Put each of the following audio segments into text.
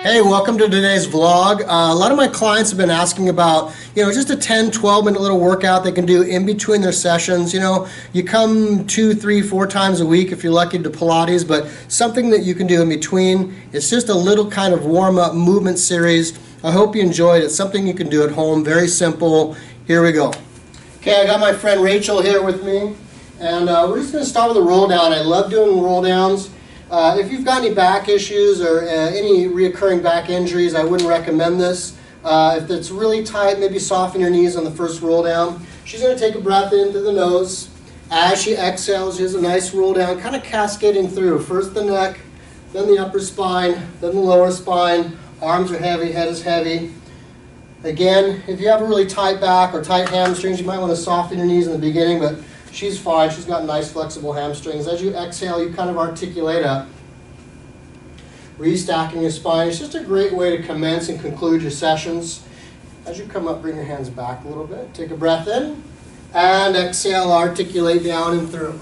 Hey, welcome to today's vlog. A lot of my clients have been asking about, just a 10, 12-minute little workout they can do in between their sessions. You come 2, 3, 4 times a week if you're lucky to Pilates, but something that you can do in between. It's just a little kind of warm-up movement series. I hope you enjoyed it. It's something you can do at home, very simple. Here we go. Okay, I got my friend Rachel here with me, and we're just going to start with a roll down. I love doing roll downs. If you've got any back issues or any reoccurring back injuries, I wouldn't recommend this. If it's really tight, maybe soften your knees on the first roll down. She's going to take a breath in through the nose. As she exhales, she has a nice roll down, kind of cascading through. First the neck, then the upper spine, then the lower spine. Arms are heavy, head is heavy. Again, if you have a really tight back or tight hamstrings, you might want to soften your knees in the beginning, but she's fine. She's got nice flexible hamstrings. As you exhale, you kind of articulate up, restacking your spine. It's just a great way to commence and conclude your sessions. As you come up, bring your hands back a little bit. Take a breath in, and exhale, articulate down and through.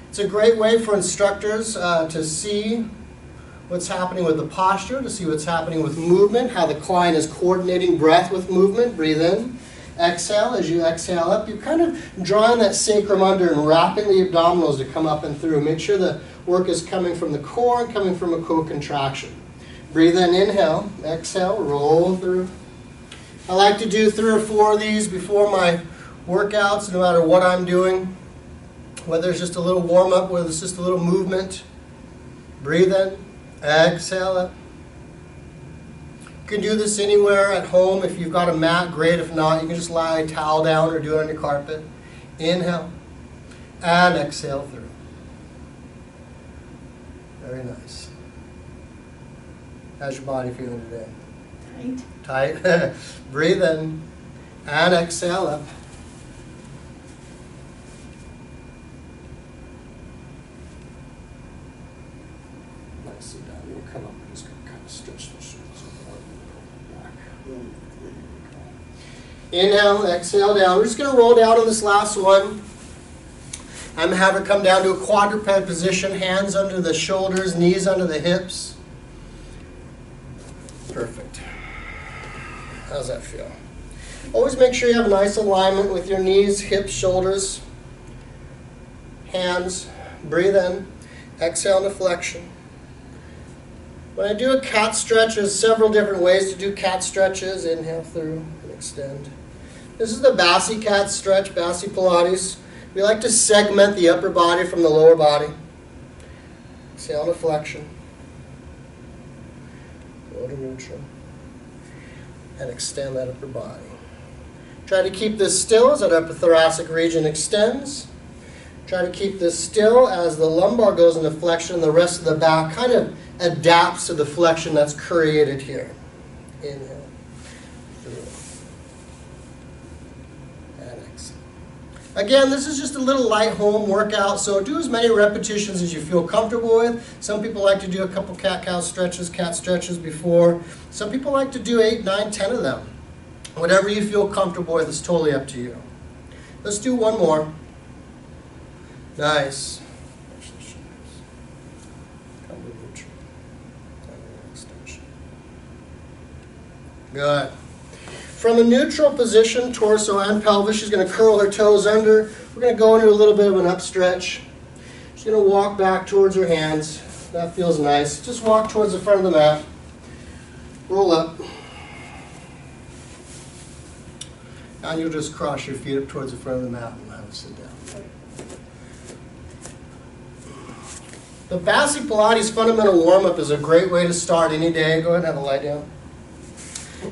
It's a great way for instructors to see what's happening with the posture, to see what's happening with movement, how the client is coordinating breath with movement. Breathe in. Exhale. As you exhale up, you're kind of drawing that sacrum under and wrapping the abdominals to come up and through. Make sure the work is coming from the core and coming from a co-contraction. Breathe in, inhale, exhale, roll through. I like to do 3 or 4 of these before my workouts, no matter what I'm doing, whether it's just a little warm-up, whether it's just a little movement. Breathe in, exhale up. You can do this anywhere at home. If you've got a mat, great. If not, you can just lie a towel down or do it on your carpet. Inhale and exhale through. Very nice. How's your body feeling today? Tight. Tight? Breathe in and exhale up. Nice. Sit down. You'll come up and just kind of stretch the shoulders. Inhale, exhale down. We're just going to roll down on this last one. I'm going to have her come down to a quadruped position, hands under the shoulders, knees under the hips. Perfect. How's that feel? Always make sure you have a nice alignment with your knees, hips, shoulders, hands. Breathe in, exhale into flexion. When I do a cat stretch, there's several different ways to do cat stretches. Inhale through and extend. This is the Bassi cat stretch, Bassi Pilates. We like to segment the upper body from the lower body. Exhale into flexion. Go to neutral. And extend that upper body. Try to keep this still as that upper thoracic region extends. Try to keep this still as the lumbar goes into flexion. The rest of the back kind of adapts to the flexion that's created here. Inhale. Through. And exhale. Again, this is just a little light home workout, so do as many repetitions as you feel comfortable with. Some people like to do a couple cat stretches before. Some people like to do 8, 9, 10 of them. Whatever you feel comfortable with is totally up to you. Let's do one more. Nice. Good. From a neutral position, torso and pelvis, she's going to curl her toes under. We're going to go into a little bit of an upstretch. She's going to walk back towards her hands. That feels nice. Just walk towards the front of the mat. Roll up. And you'll just cross your feet up towards the front of the mat and have a sit down. The Bassi Pilates fundamental warm-up is a great way to start any day. Go ahead and have a lie down.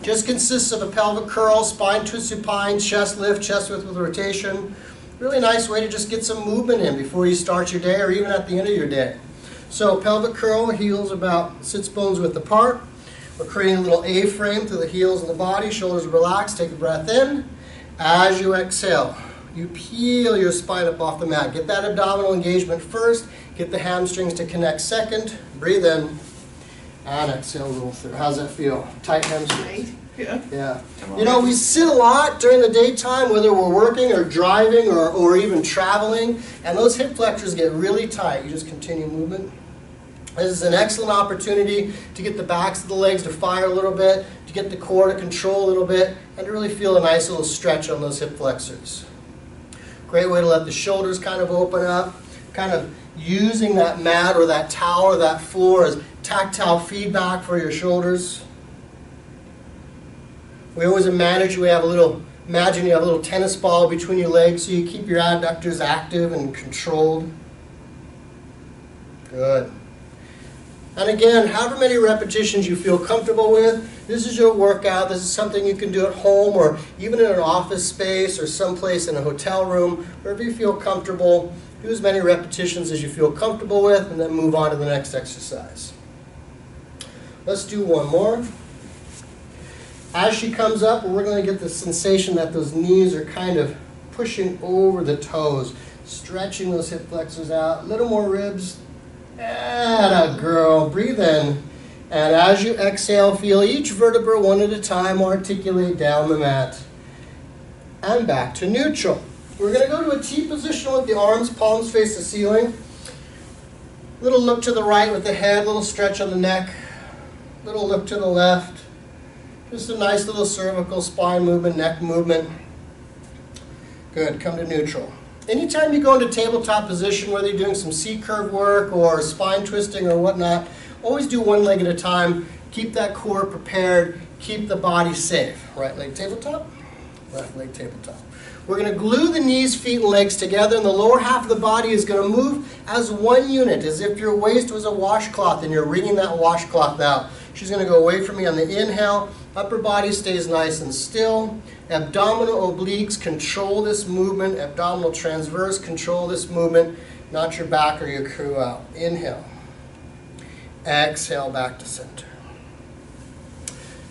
Just consists of a pelvic curl, spine to supine, chest lift, chest width with rotation. Really nice way to just get some movement in before you start your day or even at the end of your day. So pelvic curl, heels about sits bones width apart. We're creating a little A-frame through the heels of the body, shoulders relaxed. Take a breath in. As you exhale, you peel your spine up off the mat. Get that abdominal engagement first. Get the hamstrings to connect second. Breathe in. And exhale, roll through. How's that feel? Tight hamstrings. Yeah. We sit a lot during the daytime, whether we're working or driving or even traveling, and those hip flexors get really tight. You just continue movement. This is an excellent opportunity to get the backs of the legs to fire a little bit, to get the core to control a little bit, and to really feel a nice little stretch on those hip flexors. Great way to let the shoulders kind of open up, kind of using that mat or that towel or that floor as tactile feedback for your shoulders. We always imagine you have a little tennis ball between your legs so you keep your adductors active and controlled. Good. And again, however many repetitions you feel comfortable with, this is your workout. This is something you can do at home or even in an office space or someplace in a hotel room, wherever you feel comfortable. Do as many repetitions as you feel comfortable with and then move on to the next exercise. Let's do one more. As she comes up, we're going to get the sensation that those knees are kind of pushing over the toes, stretching those hip flexors out. A little more ribs. Atta girl. Breathe in. And as you exhale, feel each vertebra one at a time articulate down the mat. And back to neutral. We're going to go to a T position with the arms, palms face the ceiling. Little look to the right with the head, little stretch on the neck. Little look to the left. Just a nice little cervical spine movement, neck movement. Good, come to neutral. Anytime you go into tabletop position, whether you're doing some C-curve work or spine twisting or whatnot, always do one leg at a time. Keep that core prepared, keep the body safe. Right leg tabletop, left leg tabletop. We're going to glue the knees, feet, and legs together, and the lower half of the body is going to move as one unit, as if your waist was a washcloth and you're wringing that washcloth out. She's going to go away from me on the inhale. Upper body stays nice and still. Abdominal obliques control this movement. Abdominal transverse control this movement. Not your back or your crew out. Inhale. Exhale back to center.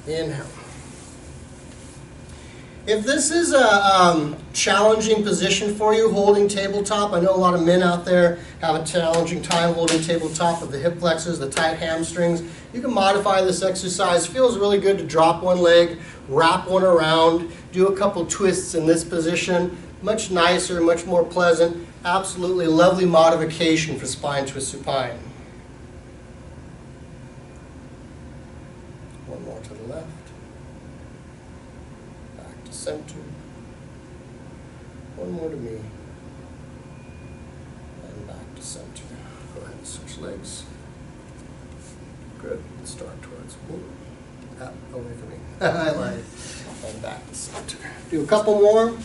Inhale. If this is a challenging position for you, holding tabletop, I know a lot of men out there have a challenging time holding tabletop with the hip flexors, the tight hamstrings. You can modify this exercise. It feels really good to drop one leg, wrap one around, do a couple twists in this position. Much nicer, much more pleasant. Absolutely lovely modification for spine twist supine. One more to the left. Center. One more to me. And back to center. Go ahead and switch legs. Good. Start towards away from me. I lied. And back to center. Do a couple more.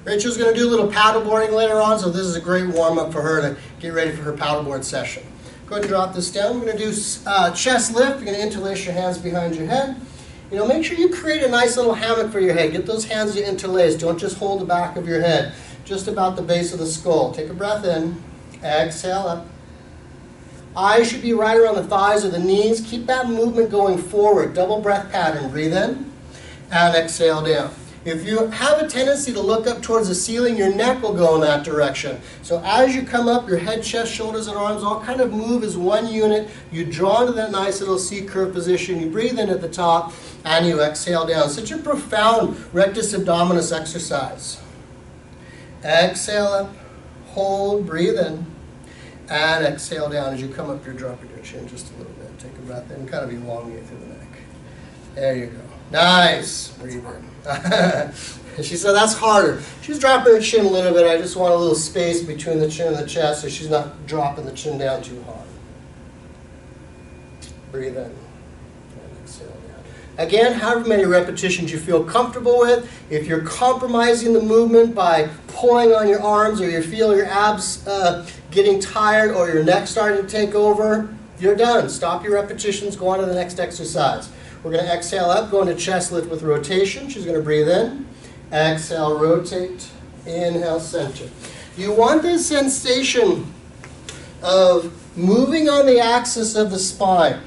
Rachel's going to do a little paddleboarding later on, so this is a great warm-up for her to get ready for her paddleboard session. Go ahead and drop this down. We're going to do chest lift. You're going to interlace your hands behind your head. You know, make sure you create a nice little hammock for your head. Get those hands interlaced. Don't just hold the back of your head, just about the base of the skull. Take a breath in. Exhale up. Eyes should be right around the thighs or the knees. Keep that movement going forward. Double breath pattern. Breathe in and exhale down. If you have a tendency to look up towards the ceiling, your neck will go in that direction. So as you come up, your head, chest, shoulders, and arms all kind of move as one unit. You draw into that nice little C-curve position. You breathe in at the top, and you exhale down. Such a profound rectus abdominis exercise. Exhale up, hold, breathe in, and exhale down. As you come up, you're dropping your chin just a little bit. Take a breath in, kind of elongate through the neck. There you go. Nice. Breathe in. She said that's harder. She's dropping her chin a little bit. I just want a little space between the chin and the chest so she's not dropping the chin down too hard. Breathe in and exhale down. Again, however many repetitions you feel comfortable with. If you're compromising the movement by pulling on your arms or you feel your abs getting tired or your neck starting to take over, you're done. Stop your repetitions. Go on to the next exercise. We're going to exhale up, go into chest lift with rotation. She's going to breathe in. Exhale, rotate. Inhale, center. You want this sensation of moving on the axis of the spine.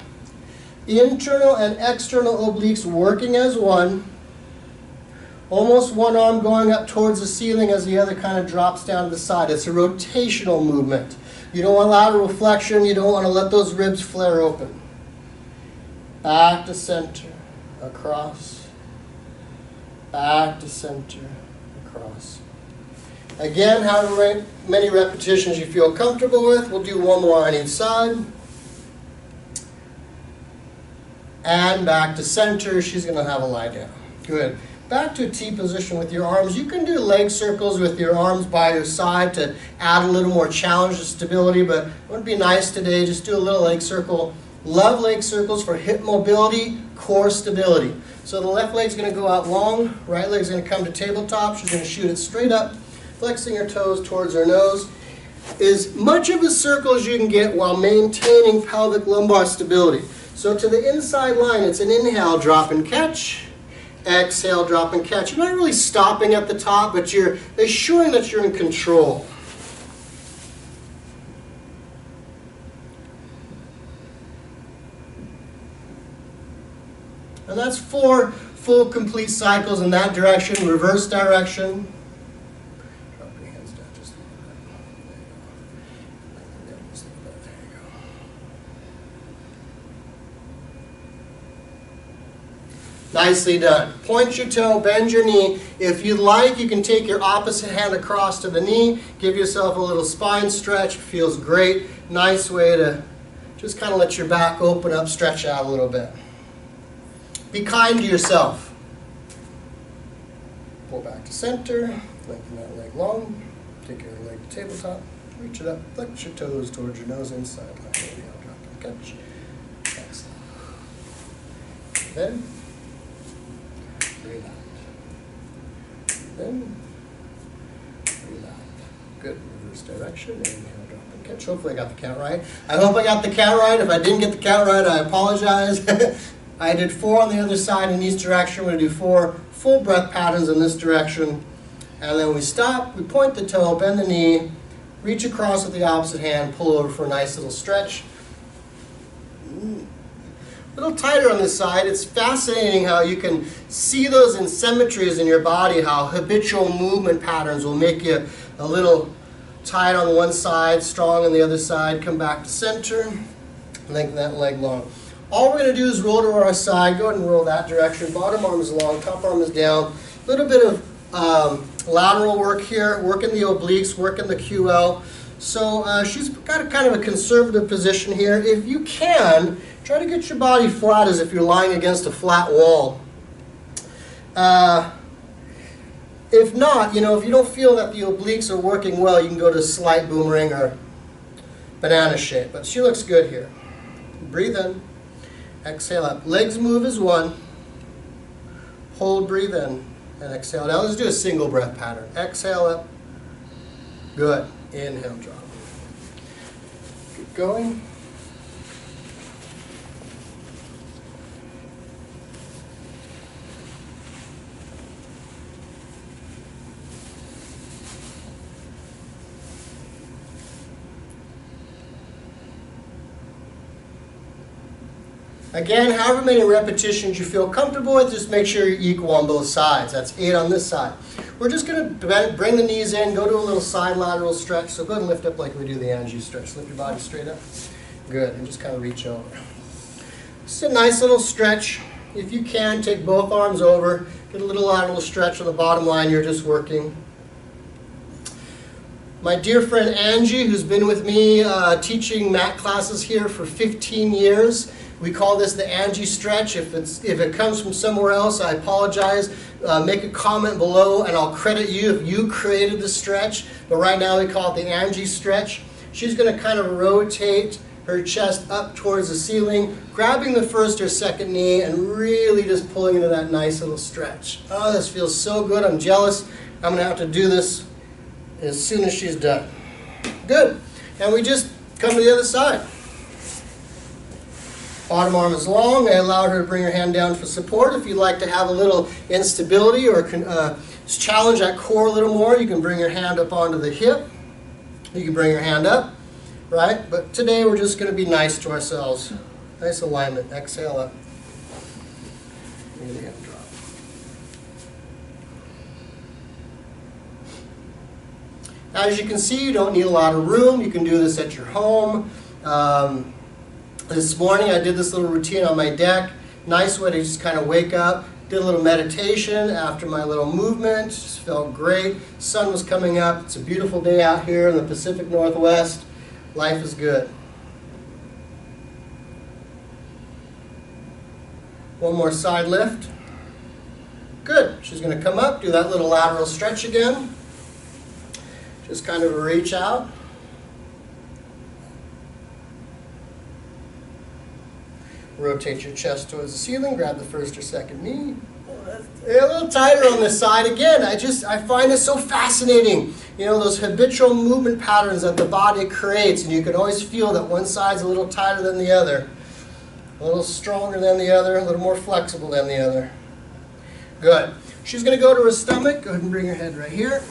Internal and external obliques working as one. Almost one arm going up towards the ceiling as the other kind of drops down to the side. It's a rotational movement. You don't want lateral flexion. You don't want to let those ribs flare open. Back to center, across. Back to center, across. Again, however many repetitions you feel comfortable with. We'll do one more on each side. And back to center. She's going to have a lie down. Good. Back to a T position with your arms. You can do leg circles with your arms by your side to add a little more challenge to stability, but it would be nice today. Just do a little leg circle. Love leg circles for hip mobility, core stability. So the left leg's going to go out long, right leg's going to come to tabletop. She's going to shoot it straight up, flexing her toes towards her nose. As much of a circle as you can get while maintaining pelvic lumbar stability. So to the inside line, it's an inhale, drop and catch. Exhale, drop and catch. You're not really stopping at the top, but you're assuring that you're in control. And that's 4 full complete cycles in that direction, reverse direction. Drop your hands down just a little bit. There you go. Nicely done. Point your toe, bend your knee. If you'd like, you can take your opposite hand across to the knee. Give yourself a little spine stretch. Feels great. Nice way to just kind of let your back open up, stretch out a little bit. Be kind to yourself. Pull back to center. Lengthen that leg long. Take your leg to tabletop. Reach it up. Flex your toes towards your nose inside. Inhale, drop and catch. Exhale. Then breathe out. Then breathe out. Good. Reverse direction. Inhale, drop and catch. Hopefully I got the count right. I hope I got the count right. If I didn't get the count right, I apologize. I did 4 on the other side in each direction. We're going to do 4 full breath patterns in this direction. And then we stop, we point the toe, bend the knee, reach across with the opposite hand, pull over for a nice little stretch. A little tighter on this side. It's fascinating how you can see those asymmetries in your body, how habitual movement patterns will make you a little tight on one side, strong on the other side. Come back to center, lengthen that leg long. All we're going to do is roll to our side. Go ahead and roll that direction. Bottom arm is long, top arm is down. A little bit of lateral work here, working the obliques, working the QL. So she's got a kind of a conservative position here. If you can, try to get your body flat as if you're lying against a flat wall. If not, if you don't feel that the obliques are working well, you can go to slight boomerang or banana shape. But she looks good here. Breathe in. Exhale up. Legs move as one. Hold, breathe in, and exhale. Now let's do a single breath pattern. Exhale up. Good. Inhale, drop. Keep going. Again, however many repetitions you feel comfortable with, just make sure you're equal on both sides. That's 8 on this side. We're just going to bring the knees in, go to a little side lateral stretch. So go ahead and lift up like we do the Angie stretch. Lift your body straight up. Good. And just kind of reach over. Just a nice little stretch. If you can, take both arms over. Get a little lateral stretch on the bottom line. You're just working. My dear friend Angie, who's been with me teaching mat classes here for 15 years, we call this the Angie stretch. If it comes from somewhere else, I apologize. Make a comment below and I'll credit you if you created the stretch. But right now we call it the Angie stretch. She's going to kind of rotate her chest up towards the ceiling, grabbing the first or second knee and really just pulling into that nice little stretch. Oh, this feels so good. I'm jealous. I'm going to have to do this as soon as she's done. Good. And we just come to the other side. Bottom arm is long. I allowed her to bring her hand down for support. If you'd like to have a little instability or challenge that core a little more, you can bring your hand up onto the hip. You can bring your hand up, right? But today we're just going to be nice to ourselves. Nice alignment. Exhale up. Inhale, drop. As you can see, you don't need a lot of room. You can do this at your home. This morning I did this little routine on my deck. Nice way to just kind of wake up. Did a little meditation after my little movement. Just felt great. Sun was coming up. It's a beautiful day out here in the Pacific Northwest. Life is good. One more side lift. Good. She's going to come up, do that little lateral stretch again. Just kind of a reach out. Rotate your chest towards the ceiling, grab the first or second knee. A little tighter on this side again. I find this so fascinating. You know, those habitual movement patterns that the body creates, and you can always feel that one side's a little tighter than the other. A little stronger than the other, a little more flexible than the other. Good. She's going to go to her stomach. Go ahead and bring her head right here.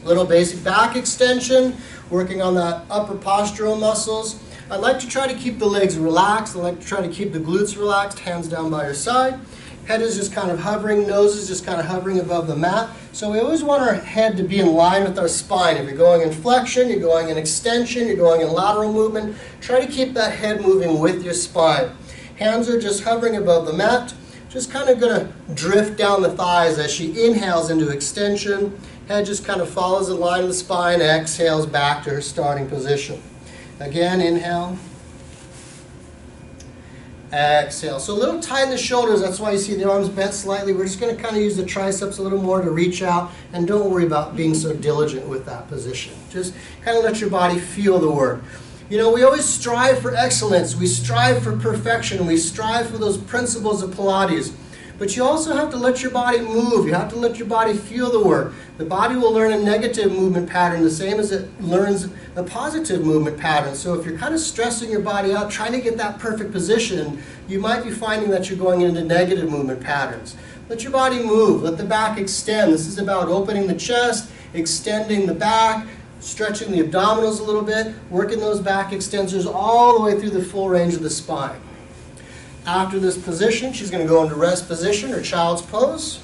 Little basic back extension, working on that upper postural muscles. I like to try to keep the legs relaxed. I like to try to keep the glutes relaxed, hands down by your side. Head is just kind of hovering, nose is just kind of hovering above the mat. So we always want our head to be in line with our spine. If you're going in flexion, you're going in extension, you're going in lateral movement, try to keep that head moving with your spine. Hands are just hovering above the mat. Just kind of going to drift down the thighs as she inhales into extension. Head just kind of follows the line of the spine, exhales back to her starting position. Again, inhale. Exhale. So a little tight in the shoulders, that's why you see the arms bent slightly. We're just going to kind of use the triceps a little more to reach out, and don't worry about being so diligent with that position. Just kind of let your body feel the work. You know, we always strive for excellence, we strive for perfection, we strive for those principles of Pilates. But you also have to let your body move. You have to let your body feel the work. The body will learn a negative movement pattern the same as it learns a positive movement pattern. So if you're kind of stressing your body out, trying to get that perfect position, you might be finding that you're going into negative movement patterns. Let your body move. Let the back extend. This is about opening the chest, extending the back, stretching the abdominals a little bit, working those back extensors all the way through the full range of the spine. After this position, she's going to go into rest position or child's pose.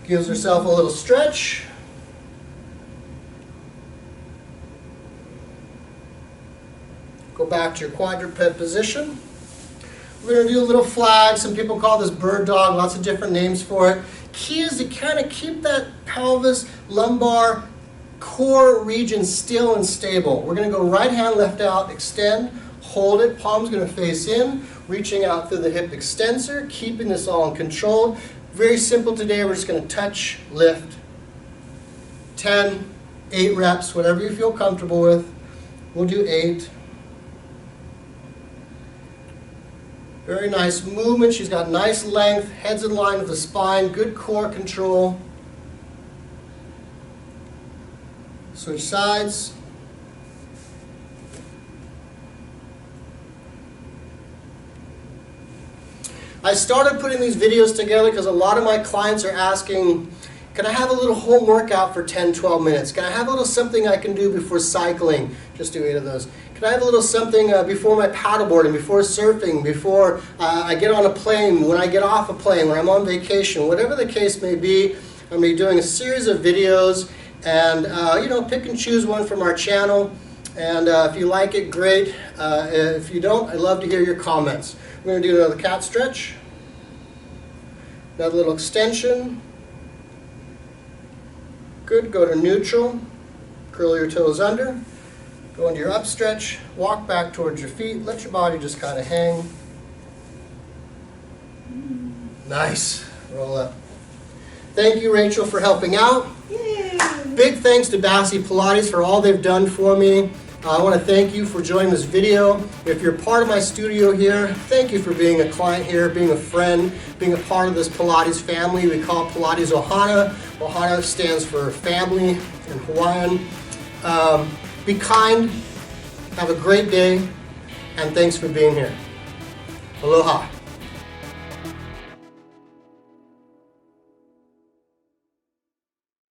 Gives herself a little stretch. Go back to your quadruped position. We're going to do a little flag. Some people call this bird dog, lots of different names for it. Key is to kind of keep that pelvis, lumbar, core region still and stable. We're going to go right hand, left out, extend. Hold it, palm's going to face in, reaching out through the hip extensor, keeping this all in control. Very simple today, we're just going to touch, lift. 10, 8 reps, whatever you feel comfortable with. We'll do 8. Very nice movement, she's got nice length, head's in line with the spine, good core control. Switch sides. I started putting these videos together because a lot of my clients are asking, can I have a little home workout for 10, 12 minutes? Can I have a little something I can do before cycling? Just do 8 of those. Can I have a little something before my paddleboarding, before surfing, before I get on a plane, when I get off a plane, when I'm on vacation, whatever the case may be. I'm going to be doing a series of videos and, you know, pick and choose one from our channel. And if you like it, great. If you don't, I'd love to hear your comments. We're going to do another cat stretch. Another little extension. Good. Go to neutral. Curl your toes under. Go into your up stretch. Walk back towards your feet. Let your body just kind of hang. Nice. Roll up. Thank you, Rachel, for helping out. Yay. Big thanks to Bassi Pilates for all they've done for me. I want to thank you for joining this video. If you're part of my studio here, thank you for being a client here, being a friend, being a part of this Pilates family. We call it Pilates Ohana. Ohana stands for family in Hawaiian. Be kind, have a great day, and thanks for being here. Aloha.